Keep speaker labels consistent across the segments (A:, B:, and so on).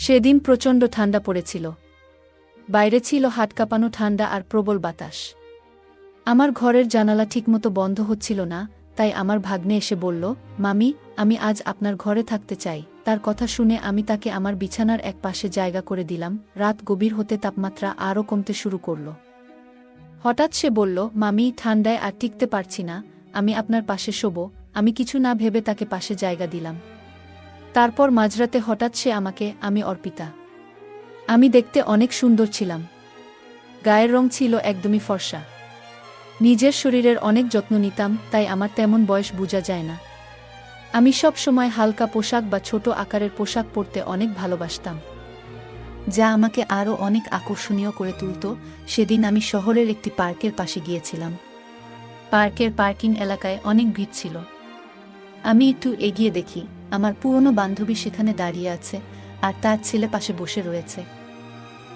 A: সেদিন প্রচণ্ড ঠান্ডা পড়েছিল। বাইরে ছিল হাত কাঁপানো ঠান্ডা আর প্রবল বাতাস। আমার ঘরের জানালা ঠিকমতো বন্ধ হচ্ছিল না, তাই আমার ভাগ্নে এসে বলল, মামি, আমি আজ আপনার ঘরে থাকতে চাই। তার কথা শুনে আমি তাকে আমার বিছানার এক পাশে জায়গা করে দিলাম। রাত গভীর হতে তাপমাত্রা আরও কমতে শুরু করল। হঠাৎ সে বলল, মামি, ঠান্ডায় আর টিকতে পারছি না, আমি আপনার পাশে শোব। আমি কিছু না ভেবে তাকে পাশে জায়গা দিলাম। তারপর মাঝরাতে হঠাৎ সে আমাকে, আমি অর্পিতা। আমি দেখতে অনেক সুন্দর ছিলাম। গায়ের রং ছিল একদমই ফর্সা। নিজের শরীরের অনেক যত্ন নিতাম, তাই আমার তেমন বয়স বোঝা যায় না। আমি সব সময় হালকা পোশাক বা ছোট আকারের পোশাক পরতে অনেক ভালোবাসতাম, যা আমাকে আরও অনেক আকর্ষণীয় করে তুলত। সেদিন আমি শহরের একটি পার্কের পাশে গিয়েছিলাম। পার্কের পার্কিং এলাকায় অনেক ভিড় ছিল। আমি একটু এগিয়ে দেখি আমার পুরনো বান্ধবী সেখানে দাঁড়িয়ে আছে, আর তার ছেলে পাশে বসে রয়েছে।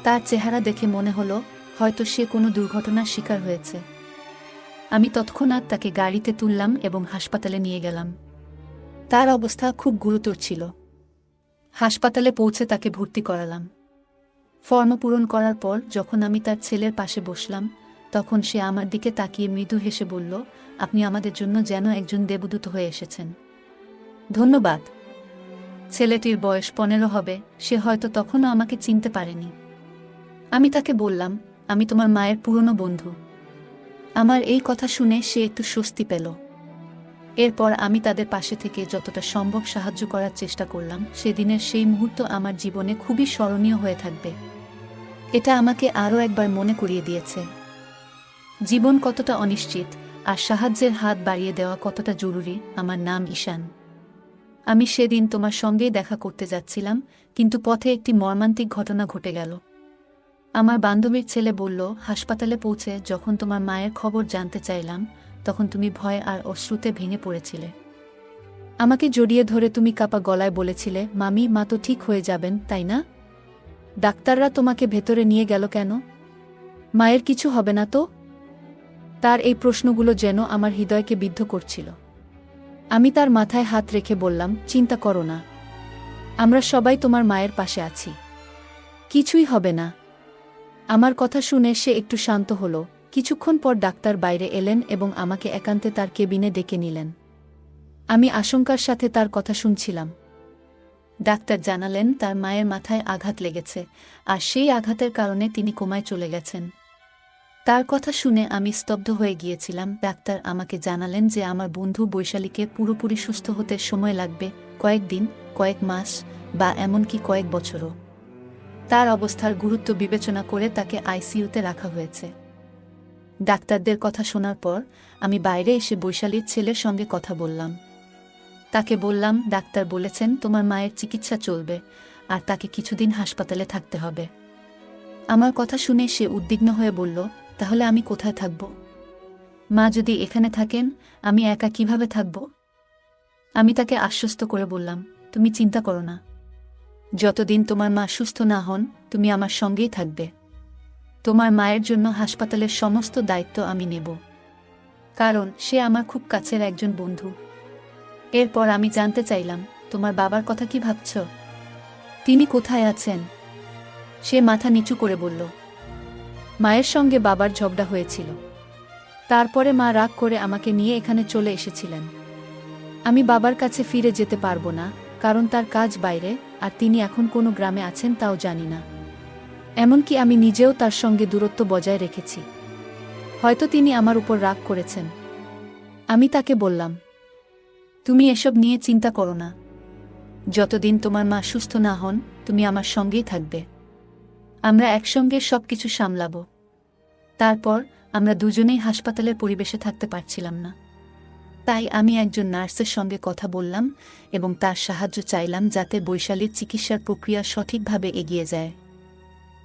A: তার চেহারা দেখে মনে হলো হয়তো সে কোনো দুর্ঘটনার শিকার হয়েছে। আমি তৎক্ষণাৎ তাকে গাড়িতে তুললাম এবং হাসপাতালে নিয়ে গেলাম। তার অবস্থা খুব গুরুতর ছিল। হাসপাতালে পৌঁছে তাকে ভর্তি করালাম। ফর্ম পূরণ করার পর যখন আমি তার ছেলের পাশে বসলাম, তখন সে আমার দিকে তাকিয়ে মৃদু হেসে বলল, আপনি আমাদের জন্য যেন একজন দেবদূত হয়ে এসেছেন। ধন্যবাদ। ছেলেটির বয়স 15 হবে, সে হয়তো তখনও আমাকে চিনতে পারেনি। আমি তাকে বললাম, আমি তোমার মায়ের পুরনো বন্ধু। আমার এই কথা শুনে সে একটু স্বস্তি পেল। এরপর আমি তাদের পাশে থেকে যতটা সম্ভব সাহায্য করার চেষ্টা করলাম। সেদিনের সেই মুহূর্ত আমার জীবনে খুবই স্মরণীয় হয়ে থাকবে। এটা আমাকে আরও একবার মনে করিয়ে দিয়েছে জীবন কতটা অনিশ্চিত, আর সাহায্যের হাত বাড়িয়ে দেওয়া কতটা জরুরি। আমার নাম ঈশান। আমি সেদিন তোমার সঙ্গেই দেখা করতে যাচ্ছিলাম, কিন্তু পথে একটি মর্মান্তিক ঘটনা ঘটে গেল। আমার বান্ধবীর ছেলে বলল, হাসপাতালে পৌঁছে যখন তোমার মায়ের খবর জানতে চাইলাম, তখন তুমি ভয় আর অশ্রুতে ভেঙে পড়েছিলে। আমাকে জড়িয়ে ধরে তুমি কাঁপা গলায় বলেছিলে, মামি, মা তো ঠিক হয়ে যাবেন, তাই না? ডাক্তাররা তোমাকে ভেতরে নিয়ে গেল কেন? মায়ের কিছু হবে না তো? তার এই প্রশ্নগুলো যেন আমার হৃদয়কে বিদ্ধ করছিল। আমি তার মাথায় হাত রেখে বললাম, চিন্তা করো না, আমরা সবাই তোমার মায়ের পাশে আছি, কিছুই হবে না। আমার কথা শুনে সে একটু শান্ত হলো। কিছুক্ষণ পর ডাক্তার বাইরে এলেন এবং আমাকে একান্তে তার কেবিনে ডেকে নিলেন। আমি আশঙ্কার সাথে তার কথা শুনছিলাম। ডাক্তার জানালেন তার মায়ের মাথায় আঘাত লেগেছে, আর সেই আঘাতের কারণে তিনি কোমায় চলে গেছেন। তার কথা শুনে আমি স্তব্ধ হয়ে গিয়েছিলাম। ডাক্তার আমাকে জানালেন যে আমার বন্ধু বৈশালীকে পুরোপুরি সুস্থ হতে সময় লাগবে, কয়েকদিন, কয়েক মাস বা এমনকি কয়েক বছরও। তার অবস্থার গুরুত্ব বিবেচনা করে তাকে আইসিইউতে রাখা হয়েছে। ডাক্তারদের কথা শোনার পর আমি বাইরে এসে বৈশালীর ছেলের সঙ্গে কথা বললাম। তাকে বললাম, ডাক্তার বলেছেন তোমার মায়ের চিকিৎসা চলবে, আর তাকে কিছুদিন হাসপাতালে থাকতে হবে। আমার কথা শুনে সে উদ্বিগ্ন হয়ে বলল, তাহলে আমি কোথায় থাকব? মা যদি এখানে থাকেন, আমি একা কিভাবে থাকব? আমি তাকে আশ্বস্ত করে বললাম, তুমি চিন্তা করো না, যতদিন তোমার মা সুস্থ না হন তুমি আমার সঙ্গেই থাকবে। তোমার মায়ের জন্য হাসপাতালের সমস্ত দায়িত্ব আমি নেব, কারণ সে আমার খুব কাছের একজন বন্ধু। এরপর আমি জানতে চাইলাম, তোমার বাবার কথা কি ভাবছ? তিনি কোথায় আছেন? সে মাথা নিচু করে বলল, মায়ের সঙ্গে বাবার ঝগড়া হয়েছিল, তারপরে মা রাগ করে আমাকে নিয়ে এখানে চলে এসেছিলেন। আমি বাবার কাছে ফিরে যেতে পারবো না, কারণ তার কাজ বাইরে, আর তিনি এখন কোনো গ্রামে আছেন তাও জানি না। এমনকি আমি নিজেও তার সঙ্গে দূরত্ব বজায় রেখেছি। হয়তো তিনি আমার উপর রাগ করেছেন। আমি তাকে বললাম, তুমি এসব নিয়ে চিন্তা করো না, যতদিন তোমার মা সুস্থ না হন তুমি আমার সঙ্গেই থাকবে। আমরা একসঙ্গে সবকিছু সামলাবো। তারপর আমরা দুজনেই হাসপাতালের পরিবেশে থাকতে পারছিলাম না, তাই আমি একজন নার্সের সঙ্গে কথা বললাম এবং তার সাহায্য চাইলাম যাতে বৈশালীর চিকিৎসার প্রক্রিয়া সঠিকভাবে এগিয়ে যায়।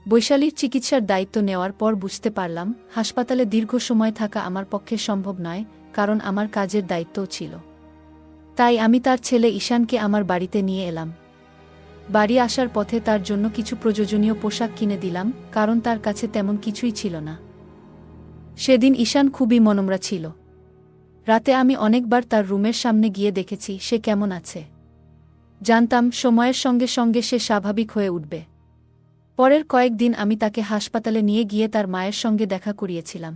A: বৈশালীর চিকিৎসার দায়িত্ব নেওয়ার পর বুঝতে পারলাম হাসপাতালে দীর্ঘ সময় থাকা আমার পক্ষে সম্ভব নয়, কারণ আমার কাজের দায়িত্বও ছিল। তাই আমি তার ছেলে ঈশানকে আমার বাড়িতে নিয়ে এলাম। বাড়ি আসার পথে তার জন্য কিছু প্রয়োজনীয় পোশাক কিনে দিলাম, কারণ তার কাছে তেমন কিছুই ছিল না। সেদিন ঈশান খুবই মনমরা ছিল। রাতে আমি অনেকবার তার রুমের সামনে গিয়ে দেখেছি সে কেমন আছে। জানতাম সময়ের সঙ্গে সঙ্গে সে স্বাভাবিক হয়ে উঠবে। পরের কয়েকদিন আমি তাকে হাসপাতালে নিয়ে গিয়ে তার মায়ের সঙ্গে দেখা করিয়েছিলাম।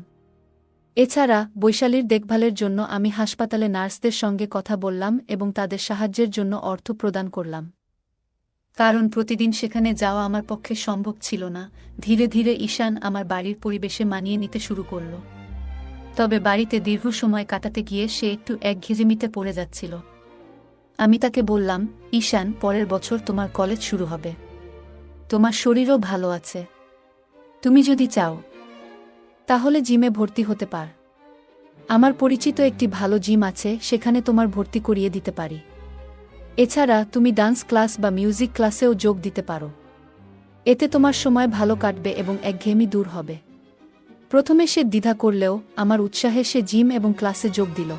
A: এছাড়া বৈশালীর দেখভালের জন্য আমি হাসপাতালে নার্সদের সঙ্গে কথা বললাম এবং তাদের সাহায্যের জন্য অর্থ প্রদান করলাম। কারণ প্রতিদিন সেখানে যাওয়া আমার পক্ষে সম্ভব ছিল না। ধীরে ধীরে ঈশান আমার বাড়ির পরিবেশে মানিয়ে নিতে শুরু করল। তবে বাড়িতে দীর্ঘ সময় কাটাতে গিয়ে সে একটু একঘেয়েমিতে পড়ে যাচ্ছিল। আমি তাকে বললাম, ঈশান, পরের বছর তোমার কলেজ শুরু হবে। তোমার শরীরও ভালো আছে। তুমি যদি চাও তাহলে জিমে ভর্তি হতে পার। আমার পরিচিত একটি ভালো জিম আছে, সেখানে তোমার ভর্তি করিয়ে দিতে পারি। এছাড়া তুমি ডান্স ক্লাস বা মিউজিক ক্লাসেও যোগ দিতে পারো। এতে তোমার সময় ভালো কাটবে এবং একঘেয়েমি দূর হবে। প্রথমে সে দ্বিধা করলেও আমার উৎসাহে সে জিম এবং ক্লাসে যোগ দিল।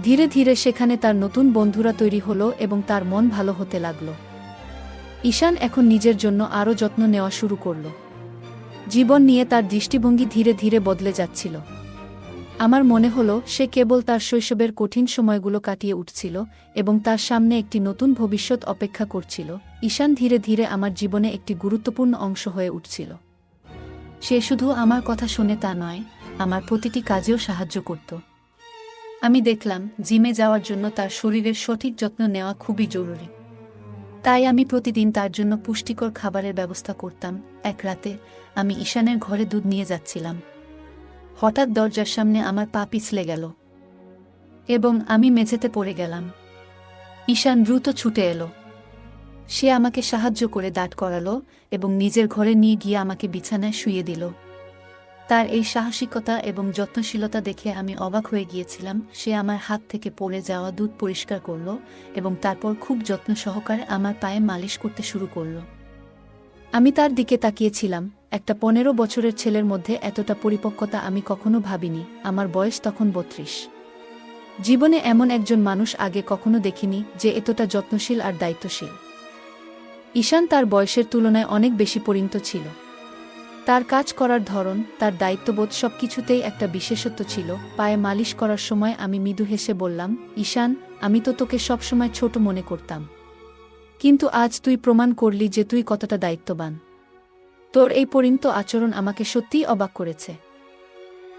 A: ধীরে ধীরে সেখানে তার নতুন বন্ধুরা তৈরি হলো এবং তার মন ভালো হতে লাগল। ঈশান এখন নিজের জন্য আরও যত্ন নেওয়া শুরু করল। জীবন নিয়ে তার দৃষ্টিভঙ্গি ধীরে ধীরে বদলে যাচ্ছিল। আমার মনে হলো সে কেবল তার শৈশবের কঠিন সময়গুলো কাটিয়ে উঠছিল এবং তার সামনে একটি নতুন ভবিষ্যৎ অপেক্ষা করছিল। ঈশান ধীরে ধীরে আমার জীবনে একটি গুরুত্বপূর্ণ অংশ হয়ে উঠছিল। সে শুধু আমার কথা শুনে তা নয়, আমার প্রতিটি কাজেও সাহায্য করত। আমি দেখলাম জিমে যাওয়ার জন্য তার শরীরের সঠিক যত্ন নেওয়া খুবই জরুরি। তাই আমি প্রতিদিন তার জন্য পুষ্টিকর খাবারের ব্যবস্থা করতাম। এক রাতে আমি ঈশানের ঘরে দুধ নিয়ে যাচ্ছিলাম। হঠাৎ দরজার সামনে আমার পা পিছলে গেল এবং আমি মেঝেতে পড়ে গেলাম। ঈশান দ্রুত ছুটে এলো। সে আমাকে সাহায্য করে দাঁড় করালো এবং নিজের ঘরে নিয়ে গিয়ে আমাকে বিছানায় শুইয়ে দিল। তার এই সাহসিকতা এবং যত্নশীলতা দেখে আমি অবাক হয়ে গিয়েছিলাম। সে আমার হাত থেকে পড়ে যাওয়া দুধ পরিষ্কার করল এবং তারপর খুব যত্ন সহকারে আমার পায়ে মালিশ করতে শুরু করল। আমি তার দিকে তাকিয়েছিলাম। একটা 15 বছরের ছেলের মধ্যে এতটা পরিপক্কতা আমি কখনো ভাবিনি। আমার বয়স তখন 32। জীবনে এমন একজন মানুষ আগে কখনো দেখিনি যে এতটা যত্নশীল আর দায়িত্বশীল। ঈশান তার বয়সের তুলনায় অনেক বেশি পরিণত ছিল। তার কাজ করার ধরন, তার দায়িত্ববোধ সবকিছুতেই একটা বিশেষত্ব ছিল। পায়ে মালিশ করার সময় আমি মৃদু হেসে বললাম, ঈশান, আমি তো তোকে সবসময় ছোট মনে করতাম, কিন্তু আজ তুই প্রমাণ করলি যে তুই কতটা দায়িত্ববান। তোর এই পরিণত আচরণ আমাকে সত্যিই অবাক করেছে।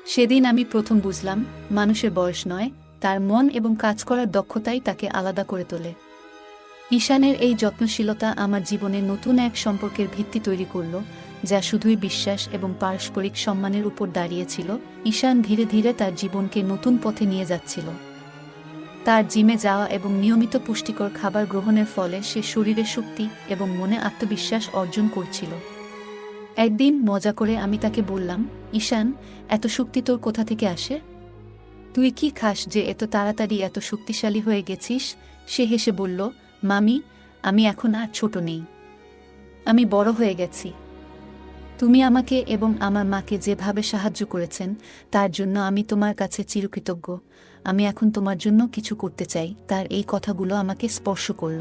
A: সেদিন আমি প্রথম বুঝলাম, মানুষের বয়স নয়, তার মন এবং কাজ করার দক্ষতাই তাকে আলাদা করে তোলে। ঈশানের এই যত্নশীলতা আমার জীবনে নতুন এক সম্পর্কের ভিত্তি তৈরি করল, যা শুধুই বিশ্বাস এবং পারস্পরিক সম্মানের উপর দাঁড়িয়েছিল। ঈশান ধীরে ধীরে তার জীবনকে নতুন পথে নিয়ে যাচ্ছিল। তার জিমে যাওয়া এবং নিয়মিত পুষ্টিকর খাবার গ্রহণের ফলে সে শরীরে শক্তি এবং মনে আত্মবিশ্বাস অর্জন করছিল। একদিন মজা করে আমি তাকে বললাম, ঈশান, এত শক্তি তোর কোথা থেকে আসে? তুই কি খাস যে এত তাড়াতাড়ি এত শক্তিশালী হয়ে গেছিস? সে হেসে বলল, মামি, আমি এখন আর ছোট নেই, আমি বড় হয়ে গেছি। তুমি আমাকে এবং আমার মাকে যেভাবে সাহায্য করেছেন তার জন্য আমি তোমার কাছে চিরকৃতজ্ঞ। আমি এখন তোমার জন্য কিছু করতে চাই। তার এই কথাগুলো আমাকে স্পর্শ করল।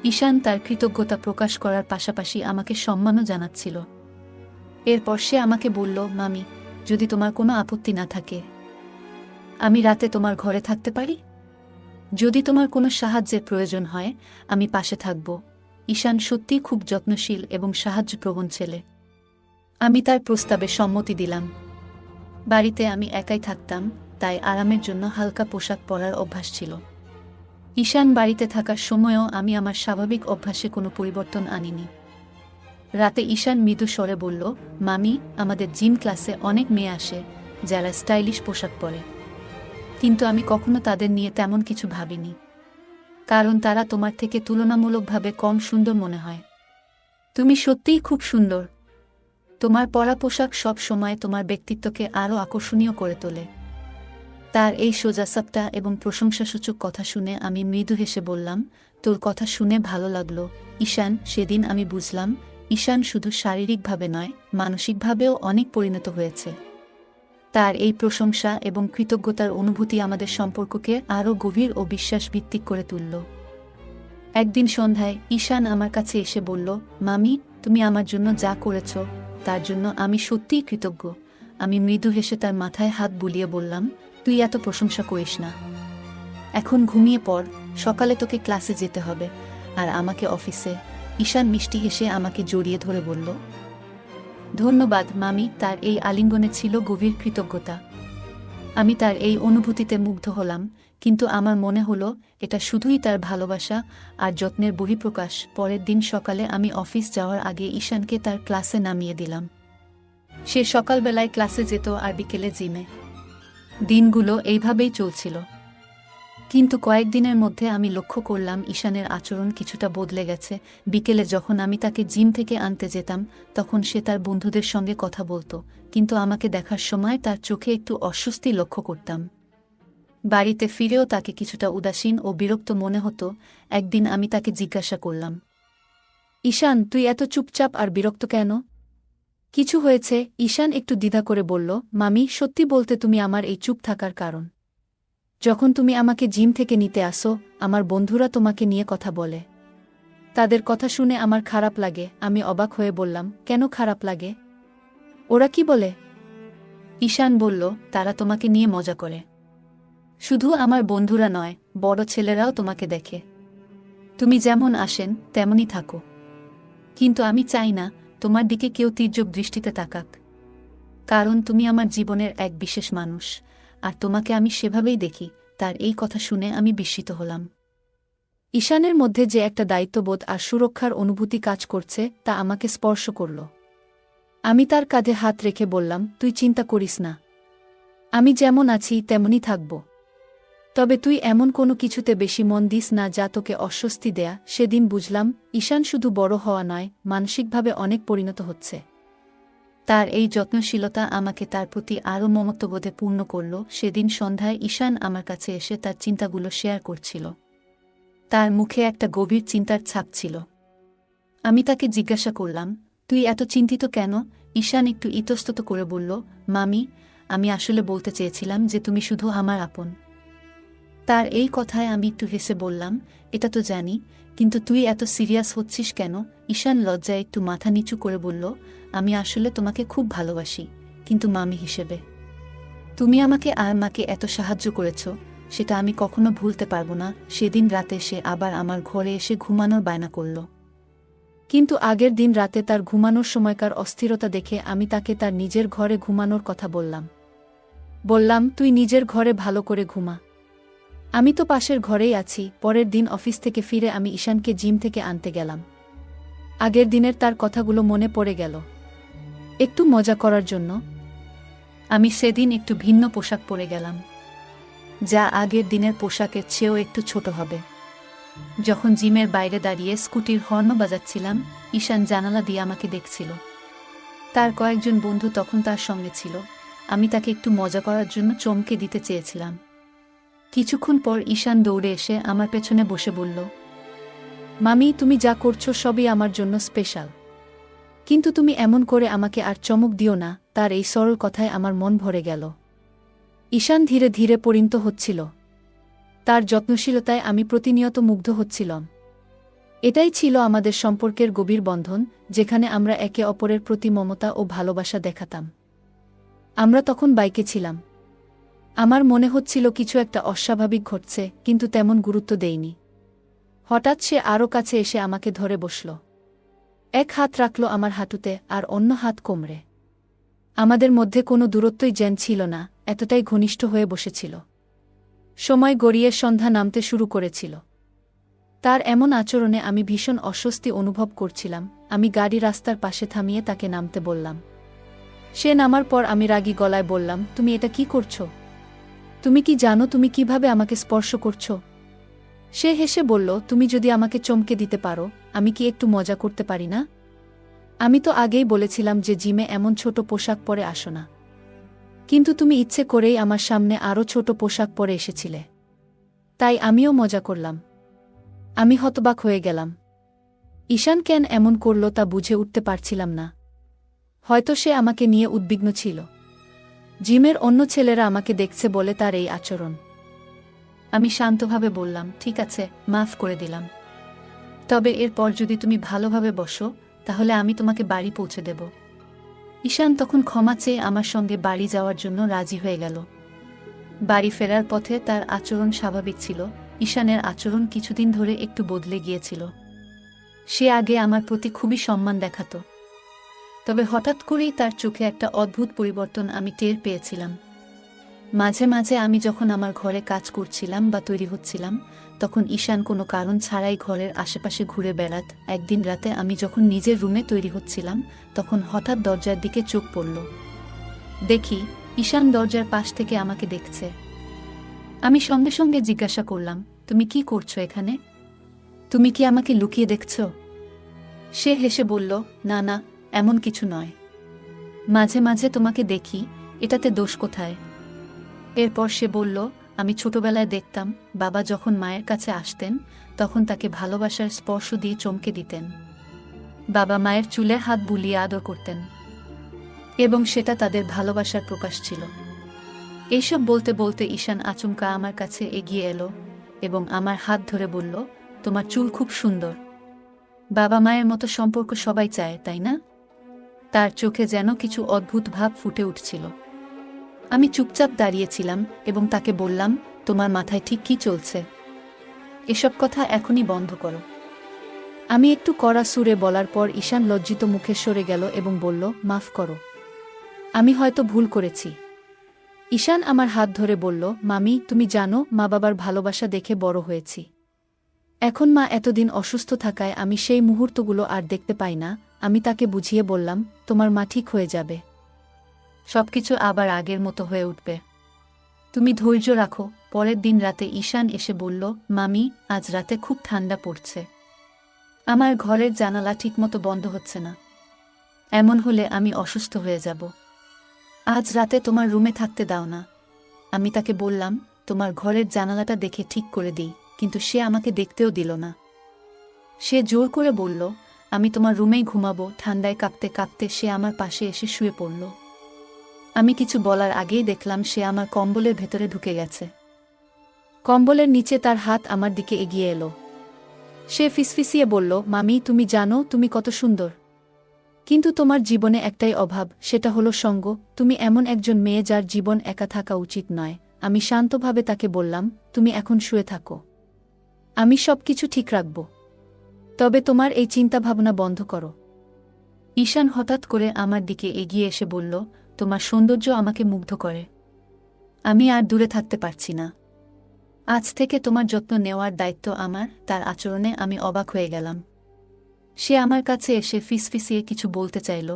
A: ঈশান তার কৃতজ্ঞতা প্রকাশ করার পাশাপাশি আমাকে সম্মানও জানাচ্ছিল। এরপর সে আমাকে বলল, মামি, যদি তোমার কোনো আপত্তি না থাকে, আমি রাতে তোমার ঘরে থাকতে পারি? যদি তোমার কোনো সাহায্যের প্রয়োজন হয়, আমি পাশে থাকব। ঈশান সত্যিই খুব যত্নশীল এবং সাহায্যপ্রবণ ছেলে। আমি তার প্রস্তাবে সম্মতি দিলাম। বাড়িতে আমি একাই থাকতাম, তাই আরামের জন্য হালকা পোশাক পরার অভ্যাস ছিল। ঈশান বাড়িতে থাকার সময়ও আমি আমার স্বাভাবিক অভ্যাসে কোনো পরিবর্তন আনিনি। রাতে ঈশান মৃদু স্বরে বলল, মামি, আমাদের জিম ক্লাসে অনেক মেয়ে আসে যারা স্টাইলিশ পোশাক পরে, কিন্তু আমি কখনো তাদের নিয়ে তেমন কিছু ভাবিনি, কারণ তারা তোমার থেকে তুলনামূলকভাবে কম সুন্দর মনে হয়। তুমি সত্যিই খুব সুন্দর। তোমার পরা পোশাক সব সময় তোমার ব্যক্তিত্বকে আরও আকর্ষণীয় করে তোলে। তার এই সোজাসাপটা এবং প্রশংসাসূচক কথা শুনে আমি মৃদু হেসে বললাম, তোর কথা শুনে ভালো লাগলো, ঈশান। সেদিন আমি বুঝলাম, ঈশান শুধু শারীরিকভাবে নয়, মানসিকভাবেও অনেক পরিণত হয়েছে। তার এই প্রশংসা এবং কৃতজ্ঞতার অনুভূতি আমাদের সম্পর্ককে আরও গভীর ও বিশ্বাসভিত্তিক করে তুলল। একদিন সন্ধ্যায় ঈশান আমার কাছে এসে বলল, মামি, তুমি আমার জন্য যা করেছ তার জন্য আমি সত্যিই কৃতজ্ঞ। আমি মৃদু হেসে তার মাথায় হাত বুলিয়ে বললাম, তুই এত প্রশংসা করিস না। এখন ঘুমিয়ে পড়, সকালে তোকে ক্লাসে যেতে হবে, আর আমাকে অফিসে। ঈশান মিষ্টি হেসে আমাকে জড়িয়ে ধরে বলল, ধন্যবাদ মামি। তার এই আলিঙ্গনে ছিল গভীর কৃতজ্ঞতা। আমি তার এই অনুভূতিতে মুগ্ধ হলাম, কিন্তু আমার মনে হলো এটা শুধুই তার ভালোবাসা আর যত্নের বহিঃপ্রকাশ। পরের দিন সকালে আমি অফিস যাওয়ার আগে ঈশানকে তার ক্লাসে নামিয়ে দিলাম। সে সকালবেলায় ক্লাসে যেত আর বিকেলে জিমে। দিনগুলো এইভাবেই চলছিল। কিন্তু কয়েকদিনের মধ্যে আমি লক্ষ্য করলাম ঈশানের আচরণ কিছুটা বদলে গেছে। বিকেলে যখন আমি তাকে জিম থেকে আনতে যেতাম, তখন সে তার বন্ধুদের সঙ্গে কথা বলতো, কিন্তু আমাকে দেখার সময় তার চোখে একটু অস্বস্তি লক্ষ্য করতাম। বাড়িতে ফিরেও তাকে কিছুটা উদাসীন ও বিরক্ত মনে হতো। একদিন আমি তাকে জিজ্ঞাসা করলাম, ঈশান, তুই এত চুপচাপ আর বিরক্ত কেন? কিছু হয়েছে? ঈশান একটু দ্বিধা করে বলল, মামি, সত্যি বলতে তুমি আমার এই চুপ থাকার কারণ। যখন তুমি আমাকে জিম থেকে নিতে আসো, আমার বন্ধুরা তোমাকে নিয়ে কথা বলে। তাদের কথা শুনে আমার খারাপ লাগে। আমি অবাক হয়ে বললাম, কেন খারাপ লাগে? ওরা কি বলে? ঈশান বলল, তারা তোমাকে নিয়ে মজা করে। শুধু আমার বন্ধুরা নয়, বড় ছেলেরাও তোমাকে দেখে। তুমি যেমন আসেন তেমনই থাকো। কিন্তু আমি চাই না তোমার দিকে কেউ তীর্যক দৃষ্টিতে তাকাক, কারণ তুমি আমার জীবনের এক বিশেষ মানুষ, আর তোমাকে আমি সেভাবেই দেখি। তার এই কথা শুনে আমি বিস্মিত হলাম। ঈশানের মধ্যে যে একটা দায়িত্ববোধ আর সুরক্ষার অনুভূতি কাজ করছে, তা আমাকে স্পর্শ করল। আমি তার কাঁধে হাত রেখে বললাম, তুই চিন্তা করিস না, আমি যেমন আছি তেমনই থাকব। তবে তুই এমন কোনো কিছুতে বেশি মন দিস না যা তোকে অস্বস্তি দেয়া। সেদিন বুঝলাম, ঈশান শুধু বড় হওয়া নয়, মানসিকভাবে অনেক পরিণত হচ্ছে। তার এই যত্নশীলতা আমাকে তার প্রতি আরও মমত্ববোধে পূর্ণ করল। সেদিন সন্ধ্যায় ঈশান আমার কাছে এসে তার চিন্তাগুলো শেয়ার করছিল। তার মুখে একটা গভীর চিন্তার ছাপ ছিল। আমি তাকে জিজ্ঞাসা করলাম, তুই এত চিন্তিত কেন? ঈশান একটু ইতস্তত করে বলল, মামি, আমি আসলে বলতে চেয়েছিলাম যে তুমি শুধু আমার আপন। তার এই কথায় আমি একটু হেসে বললাম, এটা তো জানি, কিন্তু তুই এত সিরিয়াস হচ্ছিস কেন? ঈশান লজ্জায় একটু মাথা নিচু করে বলল, আমি আসলে তোমাকে খুব ভালোবাসি, কিন্তু মামি হিসেবে। তুমি আমাকে আর মাকে এত সাহায্য করেছ, সেটা আমি কখনো ভুলতে পারবো না। সেদিন রাতে সে আবার আমার ঘরে এসে ঘুমানোর বায়না করল। কিন্তু আগের দিন রাতে তার ঘুমানোর সময়কার অস্থিরতা দেখে আমি তাকে তার নিজের ঘরে ঘুমানোর কথা বললাম, তুই নিজের ঘরে ভালো করে ঘুমা, আমি তো পাশের ঘরেই আছি। পরের দিন অফিস থেকে ফিরে আমি ঈশানকে জিম থেকে আনতে গেলাম। আগের দিনের তার কথাগুলো মনে পড়ে গেল। একটু মজা করার জন্য আমি সেদিন একটু ভিন্ন পোশাক পরে গেলাম, যা আগের দিনের পোশাকের চেয়েও একটু ছোট হবে। যখন জিমের বাইরে দাঁড়িয়ে স্কুটির হর্ন বাজাচ্ছিলাম, ঈশান জানালা দিয়ে আমাকে দেখছিল। তার কয়েকজন বন্ধু তখন তার সঙ্গে ছিল। আমি তাকে একটু মজা করার জন্য চমকে দিতে চেয়েছিলাম। কিছুক্ষণ পর ঈশান দৌড়ে এসে আমার পেছনে বসে বলল, মামি, তুমি যা করছো সবই আমার জন্য স্পেশাল, কিন্তু তুমি এমন করে আমাকে আর চমক দিও না। তার এই সরল কথায় আমার মন ভরে গেল। ঈশান ধীরে ধীরে পরিণত হচ্ছিল। তার যত্নশীলতায় আমি প্রতিনিয়ত মুগ্ধ হচ্ছিলাম। এটাই ছিল আমাদের সম্পর্কের গভীর বন্ধন, যেখানে আমরা একে অপরের প্রতি মমতা ও ভালোবাসা দেখাতাম। আমরা তখন বাইকে ছিলাম। আমার মনে হচ্ছিল কিছু একটা অস্বাভাবিক ঘটছে, কিন্তু তেমন গুরুত্ব দেইনি। হঠাৎ সে আরও কাছে এসে আমাকে ধরে বসল। এক হাত রাখল আমার হাঁটুতে আর অন্য হাত কোমরে। আমাদের মধ্যে কোনো দূরত্বই যেন ছিল না, এতটাই ঘনিষ্ঠ হয়ে বসেছিল। সময় গড়িয়ে সন্ধ্যা নামতে শুরু করেছিল। তার এমন আচরণে আমি ভীষণ অস্বস্তি অনুভব করছিলাম। আমি গাড়ি রাস্তার পাশে থামিয়ে তাকে নামতে বললাম। সে নামার পর আমি রাগী গলায় বললাম, তুমি এটা কি করছো? তুমি কি জানো তুমি কিভাবে আমাকে স্পর্শ করছো? সে হেসে বলল, তুমি যদি আমাকে চমকে দিতে পারো, আমি কি একটু মজা করতে পারি না? আমি তো আগেই বলেছিলাম যে জিমে এমন ছোট পোশাক পরে আসো না, কিন্তু তুমি ইচ্ছে করেই আমার সামনে আরও ছোট পোশাক পরে এসেছিলে, তাই আমিও মজা করলাম। আমি হতবাক হয়ে গেলাম। ঈশান কেন এমন করল তা বুঝে উঠতে পারছিলাম না। হয়তো সে আমাকে নিয়ে উদ্বিগ্ন ছিল। জিমের অন্য ছেলেরা আমাকে দেখছে বলে তার এই আচরণ। আমি শান্তভাবে বললাম, ঠিক আছে, মাফ করে দিলাম। তবে এরপর যদি তুমি ভালোভাবে বসো, তাহলে আমি তোমাকে বাড়ি পৌঁছে দেব। ঈশান তখন ক্ষমা চেয়ে আমার সঙ্গে বাড়ি যাওয়ার জন্য রাজি হয়ে গেল। বাড়ি ফেরার পথে তার আচরণ স্বাভাবিক ছিল। ঈশানের আচরণ কিছুদিন ধরে একটু বদলে গিয়েছিল। সে আগে আমার প্রতি খুবই সম্মান দেখাতো, তবে হঠাৎ করেই তার চোখে একটা অদ্ভুত পরিবর্তন আমি টের পেয়েছিলাম। মাঝে মাঝে আমি যখন আমার ঘরে কাজ করছিলাম বা তৈরি হচ্ছিলাম, তখন ঈশান কোনো কারণ ছাড়াই ঘরের আশেপাশে ঘুরে বেড়াত। একদিন রাতে আমি যখন নিজের রুমে তৈরি হচ্ছিলাম, তখন হঠাৎ দরজার দিকে চোখ পড়ল। দেখি ঈশান দরজার পাশ থেকে আমাকে দেখছে। আমি সঙ্গে সঙ্গে জিজ্ঞাসা করলাম, তুমি কি করছো এখানে? তুমি কি আমাকে লুকিয়ে দেখছ? সে হেসে বলল, না না, এমন কিছু নয়। মাঝে মাঝে তোমাকে দেখি, এটাতে দোষ কোথায়? এরপর সে বলল, আমি ছোটবেলায় দেখতাম বাবা যখন মায়ের কাছে আসতেন, তখন তাকে ভালোবাসার স্পর্শ দিয়ে চমকে দিতেন। বাবা মায়ের চুলে হাত বুলিয়ে আদর করতেন, এবং সেটা তাদের ভালোবাসার প্রকাশ ছিল। এইসব বলতে বলতে ঈশান আচমকা আমার কাছে এগিয়ে এলো এবং আমার হাত ধরে বলল, তোমার চুল খুব সুন্দর। বাবা মায়ের মতো সম্পর্ক সবাই চায়, তাই না? তার চোখে যেন কিছু অদ্ভুত ভাব ফুটে উঠছিল। আমি চুপচাপ দাঁড়িয়েছিলাম এবং তাকে বললাম, তোমার মাথায় ঠিক কি চলছে? এসব কথা এখনই বন্ধ করো। আমি একটু কড়া সুরে বলার পর ঈশান লজ্জিত মুখে সরে গেল এবং বলল, মাফ করো, আমি হয়তো ভুল করেছি। ঈশান আমার হাত ধরে বলল, মামি, তুমি জানো মা বাবার ভালোবাসা দেখে বড় হয়েছি। এখন মা এতদিন অসুস্থ থাকায় আমি সেই মুহূর্তগুলো আর দেখতে পাই না। আমি তাকে বুঝিয়ে বললাম, তোমার মা ঠিক হয়ে যাবে, সবকিছু আবার আগের মতো হয়ে উঠবে, তুমি ধৈর্য রাখো। পরের দিন রাতে ঈশান এসে বলল, মামি, আজ রাতে খুব ঠান্ডা পড়ছে। আমার ঘরের জানালা ঠিকমতো বন্ধ হচ্ছে না। এমন হলে আমি অসুস্থ হয়ে যাব। আজ রাতে তোমার রুমে থাকতে দাও না। আমি তাকে বললাম, তোমার ঘরের জানালাটা দেখে ঠিক করে দিই, কিন্তু সে আমাকে দেখতেও দিল না। সে জোর করে বলল, আমি তোমার রুমেই ঘুমাবো। ঠান্ডায় কাঁপতে কাঁপতে সে আমার পাশে এসে শুয়ে পড়ল। আমি কিছু বলার আগেই দেখলাম সে আমার কম্বলের ভেতরে ঢুকে গেছে। কম্বলের নিচে তার হাত আমার দিকে এগিয়ে এলো। সে ফিসফিসিয়ে বলল, মামি, তুমি জানো তুমি কত সুন্দর, কিন্তু তোমার জীবনে একটাই অভাব, সেটা হলো সঙ্গ। তুমি এমন একজন মেয়ে যার জীবন একা থাকা উচিত নয়। আমি শান্তভাবে তাকে বললাম, তুমি এখন শুয়ে থাকো, আমি সবকিছু ঠিক রাখব, তবে তোমার এই চিন্তাভাবনা বন্ধ করো। ঈশান হঠাৎ করে আমার দিকে এগিয়ে এসে বলল, তোমার সৌন্দর্য আমাকে মুগ্ধ করে। আমি আর দূরে থাকতে পারছি না। আজ থেকে তোমার যত্ন নেওয়ার দায়িত্ব আমার। তার আচরণে আমি অবাক হয়ে গেলাম। সে আমার কাছে এসে ফিসফিসিয়ে কিছু বলতে চাইল,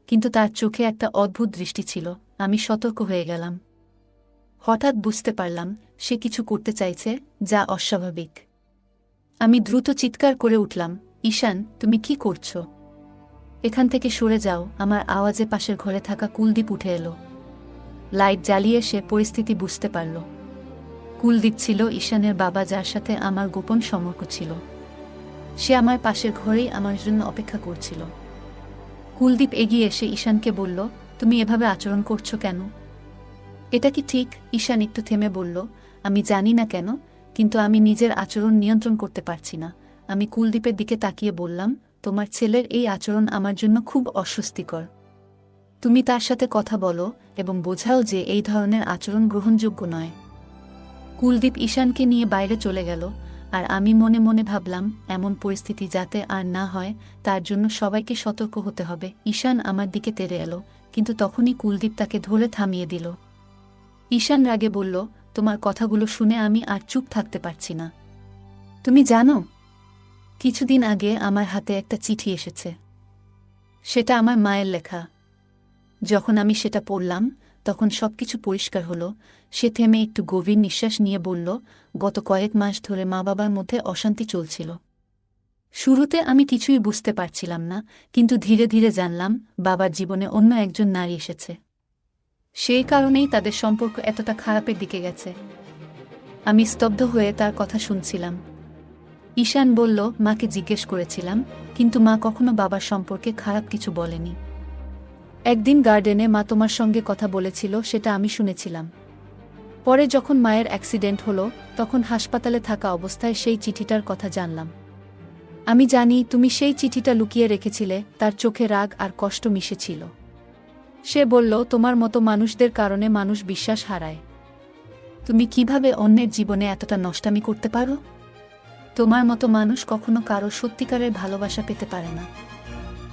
A: কিন্তু তার চোখে একটা অদ্ভুত দৃষ্টি ছিল। আমি সতর্ক হয়ে গেলাম। হঠাৎ বুঝতে পারলাম সে কিছু করতে চাইছে যা অস্বাভাবিক। আমি দ্রুত চিৎকার করে উঠলাম, ঈশান, তুমি কি করছো? এখান থেকে সরে যাও। আমার আওয়াজে পাশের ঘরে থাকা কুলদীপ উঠে এলো। লাইট জ্বালিয়ে সে পরিস্থিতি বুঝতে পারল। কুলদীপ ছিল ঈশানের বাবা, যার সাথে আমার গোপন সম্পর্ক ছিল। সে আমার পাশের ঘরেই আমার জন্য অপেক্ষা করছিল। কুলদীপ এগিয়ে এসে ঈশানকে বলল, তুমি এভাবে আচরণ করছো কেন? এটা কি ঠিক? ঈশান একটু থেমে বলল, আমি জানি না কেন, কিন্তু আমি নিজের আচরণ নিয়ন্ত্রণ করতে পারছি না। আমি কুলদীপের দিকে তাকিয়ে বললাম, তোমার ছেলের এই আচরণ আমার জন্য খুব অস্বস্তিকর। তুমি তার সাথে কথা বলো এবং বোঝাও যে এই ধরনের আচরণ গ্রহণযোগ্য নয়। কুলদীপ ঈশানকে নিয়ে বাইরে চলে গেল, আর আমি মনে মনে ভাবলাম, এমন পরিস্থিতি যাতে আর না হয় তার জন্য সবাইকে সতর্ক হতে হবে। ঈশান আমার দিকে তেড়ে এলো, কিন্তু তখনই কুলদীপ তাকে ধরে থামিয়ে দিল। ঈশান রাগে বলল, তোমার কথাগুলো শুনে আমি আর চুপ থাকতে পারছি না। তুমি জানো, কিছুদিন আগে আমার হাতে একটা চিঠি এসেছে। সেটা আমার মায়ের লেখা। যখন আমি সেটা পড়লাম, তখন সবকিছু পরিষ্কার হলো। সে থেমে একটু গভীর নিঃশ্বাস নিয়ে বলল, গত কয়েক মাস ধরে মা বাবার মধ্যে অশান্তি চলছিল। শুরুতে আমি কিছুই বুঝতে পারছিলাম না, কিন্তু ধীরে ধীরে জানলাম বাবার জীবনে অন্য একজন নারী এসেছে। সেই কারণেই তাদের সম্পর্ক এতটা খারাপের দিকে গেছে। আমি স্তব্ধ হয়ে তার কথা শুনছিলাম। ঈশান বলল, মাকে জিজ্ঞেস করেছিলাম, কিন্তু মা কখনো বাবার সম্পর্কে খারাপ কিছু বলেনি। একদিন গার্ডেনে মা তোমার সঙ্গে কথা বলেছিল, সেটা আমি শুনেছিলাম। পরে যখন মায়ের অ্যাক্সিডেন্ট হলো, তখন হাসপাতালে থাকা অবস্থায় সেই চিঠিটার কথা জানলাম। আমি জানি তুমি সেই চিঠিটা লুকিয়ে রেখেছিলে। তার চোখে রাগ আর কষ্ট মিশেছিল। সে বলল, তোমার মতো মানুষদের কারণে মানুষ বিশ্বাস হারায়। তুমি কিভাবে অন্যের জীবনে এতটা নষ্টামি করতে পারো? তোমার মতো মানুষ কখনো কারো সত্যিকারের ভালোবাসা পেতে পারে না।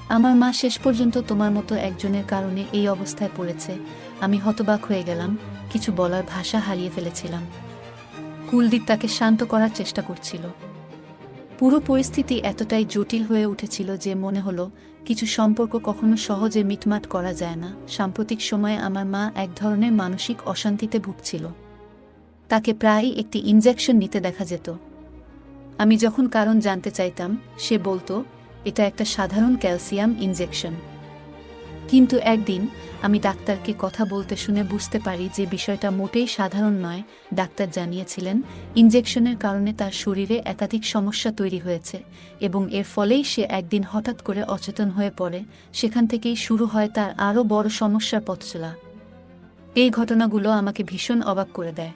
A: আমার মা শেষ পর্যন্ত তোমার মতো একজনের কারণে এই অবস্থায় পড়েছে। আমি হতবাক হয়ে গেলাম, কিছু বলার ভাষা হারিয়ে ফেলেছিলাম। কুলদীপ তাকে শান্ত করার চেষ্টা করছিল। পুরো পরিস্থিতি এতটাই জটিল হয়ে উঠেছিল যে মনে হলো কিছু সম্পর্ক কখনো সহজে মিটমাট করা যায় না। সাম্প্রতিক সময়ে আমার মা এক ধরনের মানসিক অশান্তিতে ভুগছিল। তাকে প্রায়ই একটি ইনজেকশন নিতে দেখা যেত। আমি যখন কারণ জানতে চাইতাম, সে বলতো এটা একটা সাধারণ ক্যালসিয়াম ইনজেকশন। কিন্তু একদিন আমি ডাক্তারকে কথা বলতে শুনে বুঝতে পারি যে বিষয়টা মোটেই সাধারণ নয়। ডাক্তার জানিয়েছিলেন ইনজেকশনের কারণে তার শরীরে একাধিক সমস্যা তৈরি হয়েছে এবং এর ফলেই সে একদিন হঠাৎ করে অচেতন হয়ে পড়ে। সেখান থেকেই শুরু হয় তার আরও বড় সমস্যার পথচলা। এই ঘটনাগুলো আমাকে ভীষণ অবাক করে দেয়।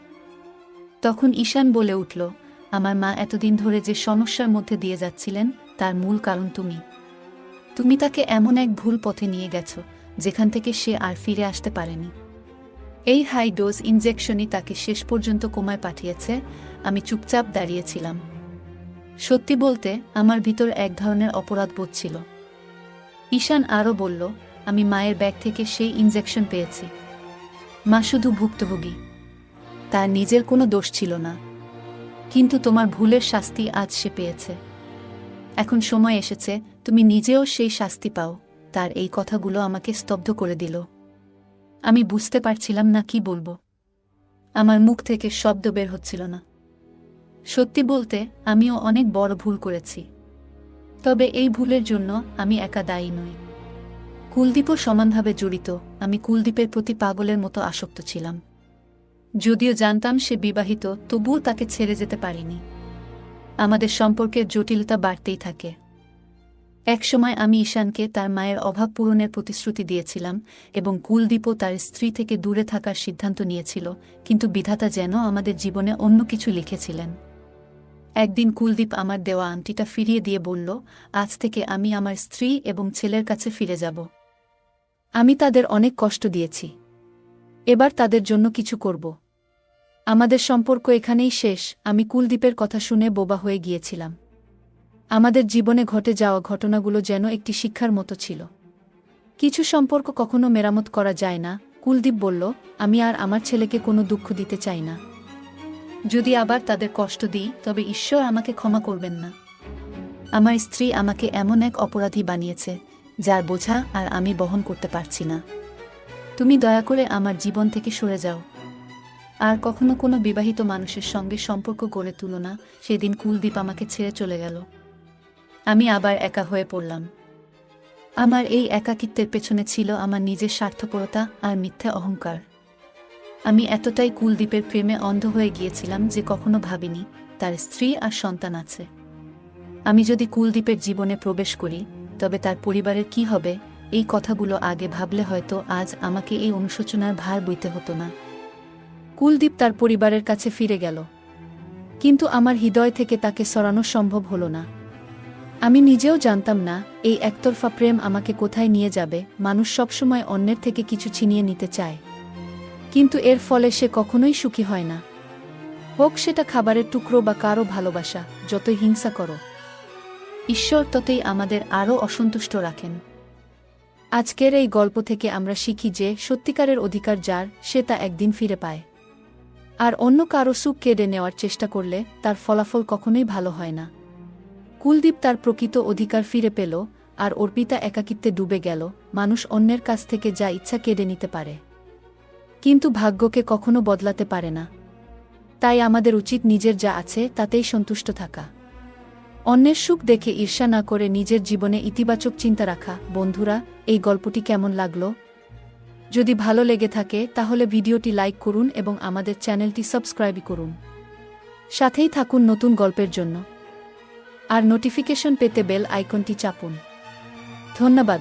A: তখন ঈশান বলে উঠল, আমার মা এতদিন ধরে যে সমস্যার মধ্যে দিয়ে যাচ্ছিলেন তার মূল কারণ তুমি তাকে এমন এক ভুল পথে নিয়ে গেছো যেখান থেকে সে আর ফিরে আসতে পারেনি। এই হাই ডোজ ইনজেকশনই তাকে শেষ পর্যন্ত কোমায় পাঠিয়েছে। আমি চুপচাপ দাঁড়িয়েছিলাম। সত্যি বলতে আমার ভিতর এক ধরনের অপরাধ বোধ ছিল। ঈশান আরও বলল, আমি মায়ের ব্যাগ থেকে সেই ইনজেকশন পেয়েছি। মা শুধু ভুক্তভোগী, তার নিজের কোনো দোষ ছিল না। কিন্তু তোমার ভুলের শাস্তি আজ সে পেয়েছে। এখন সময় এসেছে তুমি নিজেও সেই শাস্তি পাও। তার এই কথাগুলো আমাকে স্তব্ধ করে দিল। আমি বুঝতে পারছিলাম না কি বলবো। আমার মুখ থেকে শব্দ বের হচ্ছিল না। সত্যি বলতে আমিও অনেক বড় ভুল করেছি। তবে এই ভুলের জন্য আমি একা দায়ী নই। কুলদীপও সমানভাবে জড়িত। আমি কুলদীপের প্রতি পাগলের মতো আসক্ত ছিলাম। যদিও জানতাম সে বিবাহিত, তবুও তাকে ছেড়ে যেতে পারিনি। আমাদের সম্পর্কের জটিলতা বাড়তেই থাকে। একসময় আমি ঈশানকে তার মায়ের অভাব পূরণের প্রতিশ্রুতি দিয়েছিলাম এবং কুলদীপও তার স্ত্রী থেকে দূরে থাকার সিদ্ধান্ত নিয়েছিল। কিন্তু বিধাতা যেন আমাদের জীবনে অন্য কিছু লিখেছিলেন। একদিন কুলদীপ আমার দেওয়া আংটিটা ফিরিয়ে দিয়ে বলল, আজ থেকে আমি আমার স্ত্রী এবং ছেলের কাছে ফিরে যাব। আমি তাদের অনেক কষ্ট দিয়েছি, এবার তাদের জন্য কিছু করব। আমাদের সম্পর্ক এখানেই শেষ। আমি কুলদীপের কথা শুনে বোবা হয়ে গিয়েছিলাম। আমাদের জীবনে ঘটে যাওয়া ঘটনাগুলো যেন একটি শিক্ষার মতো ছিল। কিছু সম্পর্ক কখনো মেরামত করা যায় না। কুলদীপ বলল, আমি আর আমার ছেলেকে কোনো দুঃখ দিতে চাই না। যদি আবার তাদের কষ্ট দিই তবে ঈশ্বর আমাকে ক্ষমা করবেন না। আমার স্ত্রী আমাকে এমন এক অপরাধী বানিয়েছে যার বোঝা আর আমি বহন করতে পারছি না। তুমি দয়া করে আমার জীবন থেকে সরে যাও। আর কখনো কোনো বিবাহিত মানুষের সঙ্গে সম্পর্ক গড়ে তুলো না। সেদিন কুলদীপ আমাকে ছেড়ে চলে গেল। আমি আবার একা হয়ে পড়লাম। আমার এই একাকিত্বের পেছনে ছিল আমার নিজের স্বার্থপরতা আর মিথ্যা অহংকার। আমি এতটাই কুলদীপের প্রেমে অন্ধ হয়ে গিয়েছিলাম যে কখনো ভাবিনি তার স্ত্রী আর সন্তান আছে। আমি যদি কুলদীপের জীবনে প্রবেশ করি তবে তার পরিবারের কি হবে, এই কথাগুলো আগে ভাবলে হয়তো আজ আমাকে এই অনুশোচনার ভার বইতে হতো না। কুলদীপ তার পরিবারের কাছে ফিরে গেল, কিন্তু আমার হৃদয় থেকে তাকে সরানো সম্ভব হলো না। আমি নিজেও জানতাম না এই একতরফা প্রেম আমাকে কোথায় নিয়ে যাবে। মানুষ সবসময় অন্যের থেকে কিছু ছিনিয়ে নিতে চায়, কিন্তু এর ফলে সে কখনোই সুখী হয় না। হোক সেটা খাবারের টুকরো বা কারো ভালোবাসা। যতই হিংসা করো, ঈশ্বর ততই আমাদের আরও অসন্তুষ্ট রাখেন। আজকের এই গল্প থেকে আমরা শিখি যে সত্যিকারের অধিকার যার, সে তা একদিন ফিরে পায়। আর অন্য কারো সুখ কেড়ে নেওয়ার চেষ্টা করলে তার ফলাফল কখনোই ভালো হয় না। কুলদীপ তার প্রকৃত অধিকার ফিরে পেল, আর অর্পিতা একাকিত্বে ডুবে গেল। মানুষ অন্যের কাছ থেকে যা ইচ্ছা কেড়ে নিতে পারে, কিন্তু ভাগ্যকে কখনো বদলাতে পারে না। তাই আমাদের উচিত নিজের যা আছে তাতেই সন্তুষ্ট থাকা। অন্যের সুখ দেখে ঈর্ষা না করে নিজের জীবনে ইতিবাচক চিন্তা রাখা। বন্ধুরা, এই গল্পটি কেমন লাগলো? যদি ভালো লেগে থাকে তাহলে ভিডিওটি লাইক করুন এবং আমাদের চ্যানেলটি সাবস্ক্রাইব করুন। সাথেই থাকুন নতুন গল্পের জন্য। আর নোটিফিকেশন পেতে বেল আইকনটি চাপুন। ধন্যবাদ।